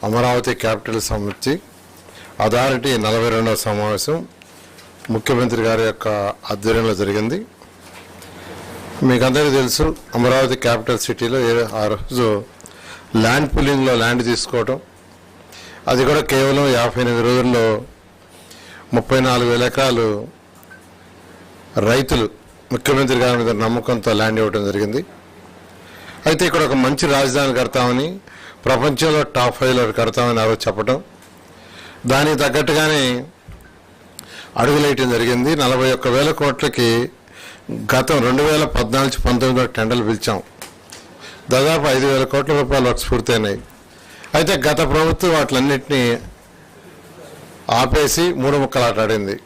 Amaravati capital సమితి authority 42వ సమావేశం ముఖ్యమంత్రి గారి యొక్క ఆధ్వర్యంలో జరిగింది. మీకు అందరికీ తెలుసు, అమరావతి క్యాపిటల్ సిటీలో ఆ రోజు ల్యాండ్ పుల్లింగ్లో ల్యాండ్ తీసుకోవడం, అది కూడా కేవలం 58 రోజుల్లో 34,000 ఎకరాలు రైతులు ముఖ్యమంత్రి గారి మీద నమ్మకంతో ల్యాండ్ ఇవ్వడం జరిగింది. అయితే ఇక్కడ ఒక మంచి రాజధాని కడతామని, ప్రపంచంలో టాప్ 5లో కడతామని ఆ రోజు చెప్పడం, దానికి తగ్గట్టుగానే అడుగులేయటం జరిగింది. 41,000 కోట్లకి గతం 2014-19 టెండర్లు పిలిచాం. దాదాపు 5,000 కోట్ల రూపాయలు వర్క్స్ పూర్తయినాయి. అయితే గత ప్రభుత్వం వాటిలన్నింటినీ ఆపేసి మూడు ముక్కలాటాడింది.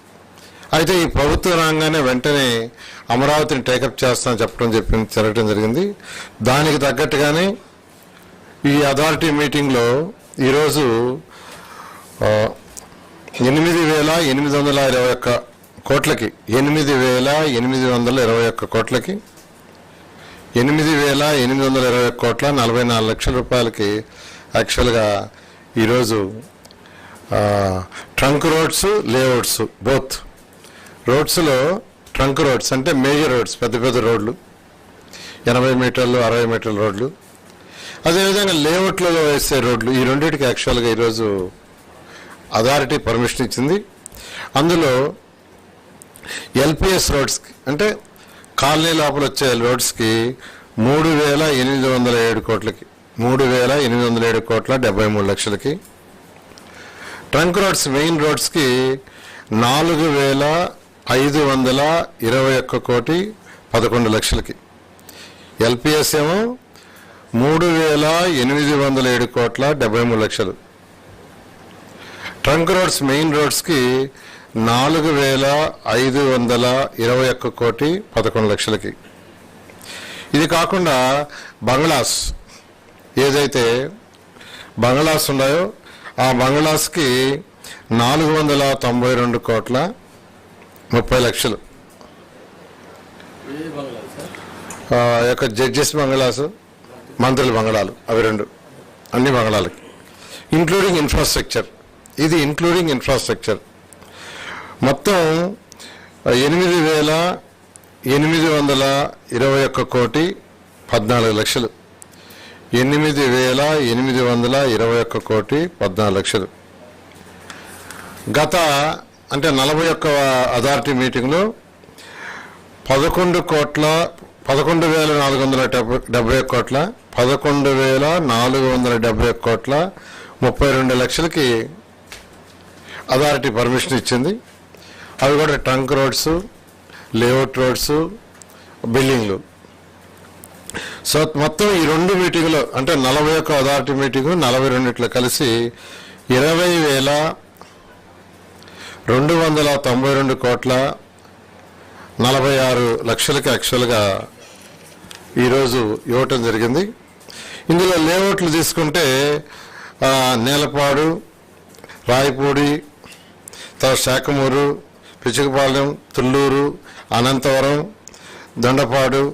అయితే ఈ ప్రభుత్వం రాగానే వెంటనే అమరావతిని టేకప్ చేస్తామని జరగడం జరిగింది. దానికి తగ్గట్టుగానే ఈ అథారిటీ మీటింగ్లో ఈరోజు 8,821 కోట్లకి 8,821 కోట్లకి 8,821 కోట్ల 44 లక్షల రూపాయలకి యాక్చువల్గా ఈరోజు ట్రంక్ రోడ్స్, లేఅవుట్స్, బోత్ రోడ్స్లో ట్రంక్ రోడ్స్ అంటే మేజర్ రోడ్స్, పెద్ద పెద్ద రోడ్లు, 80 మీటర్లు 60 మీటర్ల రోడ్లు, అదేవిధంగా లేఅవుట్లలో వేసే రోడ్లు, ఈ రెండింటికి యాక్చువల్గా ఈరోజు అథారిటీ పర్మిషన్ ఇచ్చింది. అందులో ఎల్పిఎస్ రోడ్స్కి అంటే కాలనీ లోపల వచ్చే రోడ్స్కి 3,807 కోట్లకి 3,807 కోట్ల 73 లక్షలకి, ట్రంక్ రోడ్స్ మెయిన్ రోడ్స్కి 4,521 కోటి 11 లక్షలకి, ఎల్పిఎస్ ఏమో 3,807 కోట్ల 73 లక్షలు, ట్రంక్ రోడ్స్ మెయిన్ రోడ్స్కి 4,521 కోటి 11 లక్షలకి. ఇది కాకుండా బంగ్లాస్ ఏదైతే బంగ్లాస్ ఉన్నాయో ఆ బంగ్లాస్కి 492 కోట్ల 30 లక్షలు. యొక్క జడ్జెస్ బంగ్లాసు, మంత్రుల బంగ్లాలు, అవి రెండు, అన్ని బంగ్లాలకి ఇంక్లూడింగ్ ఇన్ఫ్రాస్ట్రక్చర్. ఇది ఇంక్లూడింగ్ ఇన్ఫ్రాస్ట్రక్చర్ మొత్తం 8,821 కోటి 14 లక్షలు. 8,821 కోటి 14 లక్షలు. గత అంటే 41వ అథారిటీ మీటింగ్లో 11,470 కోట్ల 11,470 కోట్ల 32 లక్షలకి అథారిటీ పర్మిషన్ ఇచ్చింది. అవి కూడా ట్రంక్ రోడ్స్, లేఅవుట్ రోడ్స్, బిల్డింగ్లు. సో మొత్తం ఈ రెండు మీటింగ్లో అంటే 41 అథారిటీ మీటింగు 42 కలిసి 20,292 కోట్ల 46 లక్షలకి యాక్చువల్గా ఈరోజు ఇవ్వటం జరిగింది. ఇందులో లేఅవుట్లు తీసుకుంటే నేలపాడు, రాయపూడి, తర్వాత శాఖమూరు, పిచ్చుకపాలెం, తుళ్ళూరు, అనంతవరం, దొండపాడు,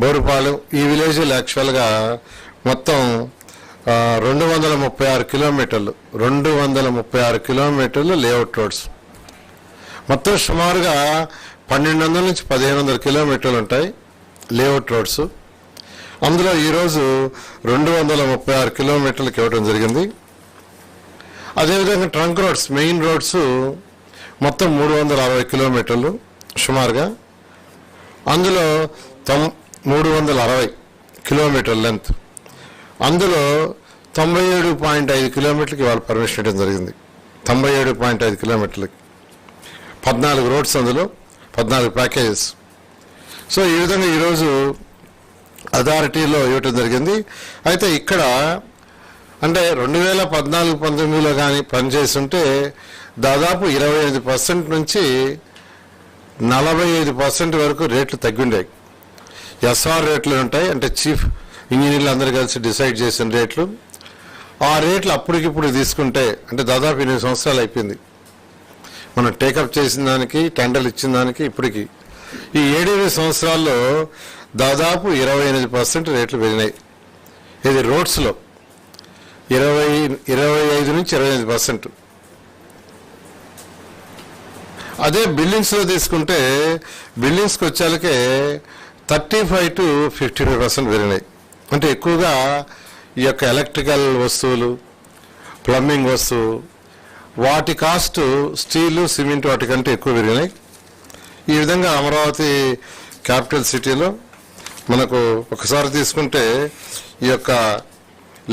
బోరుపాలెం, ఈ విలేజ్లు యాక్చువల్గా మొత్తం 236 కిలోమీటర్లు 236 కిలోమీటర్లు లేఅవుట్ రోడ్స్. మొత్తం సుమారుగా 1,200 నుంచి 1,500 కిలోమీటర్లు ఉంటాయి లేఅవుట్ రోడ్స్. అందులో ఈరోజు 236 కిలోమీటర్లకు ఇవ్వడం జరిగింది. అదేవిధంగా ట్రంక్ రోడ్స్ మెయిన్ రోడ్స్ మొత్తం 360 కిలోమీటర్లు సుమారుగా. అందులో 360 కిలోమీటర్ లెంత్, అందులో 97.5 కిలోమీటర్లకి వాళ్ళు పర్మిషన్ ఇవ్వడం జరిగింది. 97.5 కిలోమీటర్లకి 14 రోడ్స్, అందులో 14 ప్యాకేజెస్. సో ఈ విధంగా ఈరోజు అథారిటీలో ఇవ్వటం జరిగింది. అయితే ఇక్కడ అంటే 2014-19లో కానీ పనిచేస్తుంటే దాదాపు 25% నుంచి 45% వరకు రేట్లు తగ్గిండాయి. ఎస్ఆర్ రేట్లు ఉంటాయి, అంటే చీఫ్ ఇంజనీర్లు అందరూ కలిసి డిసైడ్ చేసిన రేట్లు. ఆ రేట్లు అప్పటికిప్పుడు తీసుకుంటే అంటే దాదాపు 8 సంవత్సరాలు అయిపోయింది మనం టేకప్ చేసిన దానికి, టెండర్లు ఇచ్చిన దానికి ఇప్పటికి. ఈ 7 సంవత్సరాల్లో దాదాపు 28% రేట్లు పెరిగినాయి. ఇది రోడ్స్లో. 25 నుంచి 28%. అదే బిల్డింగ్స్లో తీసుకుంటే బిల్డింగ్స్కి వచ్చేలకే 35 to 52% పెరిగినాయి. అంటే ఎక్కువగా ఈ యొక్క ఎలక్ట్రికల్ వస్తువులు, ప్లంబింగ్ వస్తువు, వాటి కాస్ట్ స్టీలు, సిమెంట్ వాటికంటే ఎక్కువ పెరిగినాయి. ఈ విధంగా అమరావతి క్యాపిటల్ సిటీలో మనకు ఒకసారి తీసుకుంటే ఈ యొక్క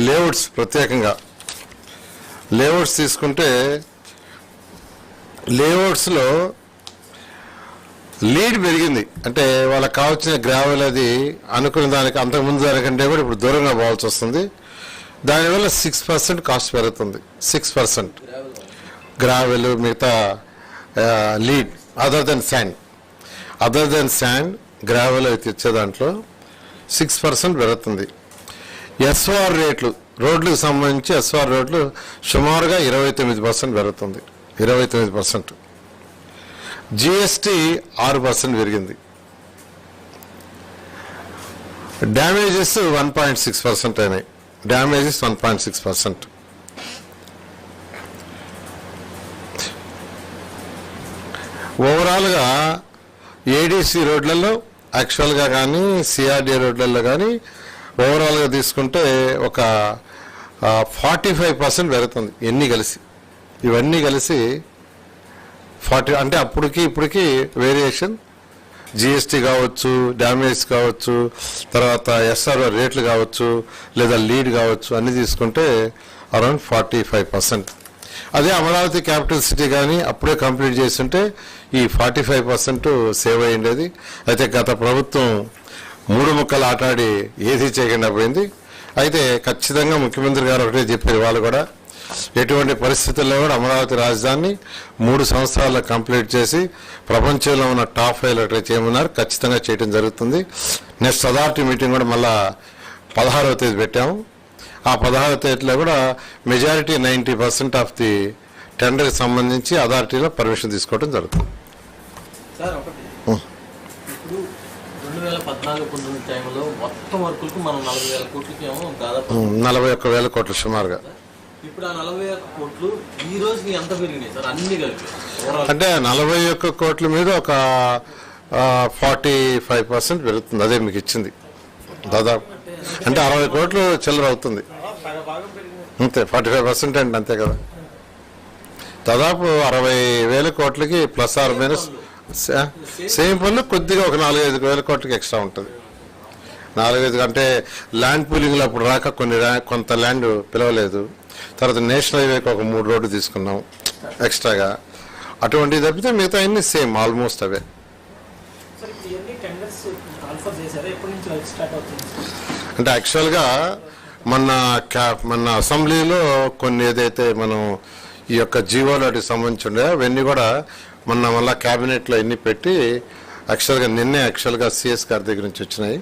లేఅవుట్స్, ప్రత్యేకంగా లేఅవుట్స్ తీసుకుంటే లేఅవుట్స్లో లీడ్ పెరిగింది. అంటే వాళ్ళకి కావాల్సిన గ్రావెల్ అది అనుకున్న దానికి అంతకుముందు దానికంటే కూడా ఇప్పుడు దూరంగా పోవాల్సి వస్తుంది. దానివల్ల 6% కాస్ట్ పెరుగుతుంది. 6% గ్రావెల్, మిగతా lead other than sand gravel అయితే ఇచ్చే దాంట్లో 6% పెరుగుతుంది. ఎస్ఆర్ రేట్లు, రోడ్లకు సంబంధించి ఎస్ఆర్ రోడ్లు సుమారుగా 29% పెరుగుతుంది. 29%. జిఎస్టీ 6% పెరిగింది. డ్యామేజెస్ 1.6% అయినాయి. డ్యామేజెస్ 1.6%. ఓవరాల్గా ఏడీసీ రోడ్లలో యాక్చువల్గా కానీ సిఆర్డీ రోడ్లలో కానీ ఓవరాల్గా తీసుకుంటే ఒక 45% పెరుగుతుంది. ఇవన్నీ కలిసి 40, అంటే అప్పటికి ఇప్పటికి వేరియేషన్ జిఎస్టీ కావచ్చు, డ్యామేజ్ కావచ్చు, తర్వాత ఎస్ఆర్ రేట్లు కావచ్చు, లేదా లీడ్ కావచ్చు, అన్నీ తీసుకుంటే అరౌండ్ 45%. అదే అమరావతి క్యాపిటల్ సిటీ కానీ అప్పుడే కంప్లీట్ చేస్తుంటే ఈ 45% సేవ్ అయ్యిండేది. అయితే గత ప్రభుత్వం 3 ముక్కలు ఆటాడి ఏది చేయకుండా పోయింది. అయితే ఖచ్చితంగా ముఖ్యమంత్రి గారు ఒకటే చెప్పారు, వాళ్ళు కూడా ఎటువంటి పరిస్థితుల్లో కూడా అమరావతి రాజధానిని 3 సంవత్సరాల్లో కంప్లీట్ చేసి ప్రపంచంలో ఉన్న టాప్ 5 అట్లా చేయమన్నారు. ఖచ్చితంగా చేయడం జరుగుతుంది. నెక్స్ట్ అథారిటీ మీటింగ్ కూడా మళ్ళా 16వ తేదీ పెట్టాము. ఆ 16వ తేదీలో కూడా మెజారిటీ 90% ఆఫ్ ది టెండర్కి సంబంధించి అథారిటీలో పర్మిషన్ తీసుకోవడం జరుగుతుంది. సార్ ఒకటి, ఇప్పుడు 2014 టైంలో మొత్తం వర్కులకు మనం 40,000 కోట్లకి ఏమో దాదాపు 41,000 కోట్లు సుమారుగా. ఇప్పుడు ఆ 41 కోట్లు ఈ రోజుకి ఎంత పెరిగినాయి సార్ అన్ని కలిపి? అంటే 41 కోట్ల మీద ఒక 45% పెరుగుతుంది. అదే మీకు ఇచ్చింది దాదాపు. అంటే 60 కోట్లు చిల్లర అవుతుంది అంతే. 45% అంటే అంతే కదా. దాదాపు 60,000 కోట్లకి ప్లస్ ఆర్ మైనస్ సేమ్ పనులు కొద్దిగా ఒక 4-5 కోట్లకి ఎక్స్ట్రా ఉంటుంది. 4-5 అంటే ల్యాండ్ పూలింగ్లో అప్పుడు రాక కొంత ల్యాండ్ పిలవలేదు. తర్వాత నేషనల్ హైవేకి ఒక 3 రోడ్లు తీసుకున్నాం ఎక్స్ట్రాగా. అటువంటివి తప్పితే మిగతా అన్ని సేమ్ ఆల్మోస్ట్ అవే. అంటే యాక్చువల్గా మన అసెంబ్లీలో కొన్ని ఏదైతే మనం ఈ యొక్క జీవోలకి సంబంధించి ఉండే అవన్నీ కూడా మళ్ళీ క్యాబినెట్లో ఎన్ని పెట్టి యాక్చువల్గా నిన్నే సిఎస్ గారి దగ్గర నుంచి వచ్చినాయి.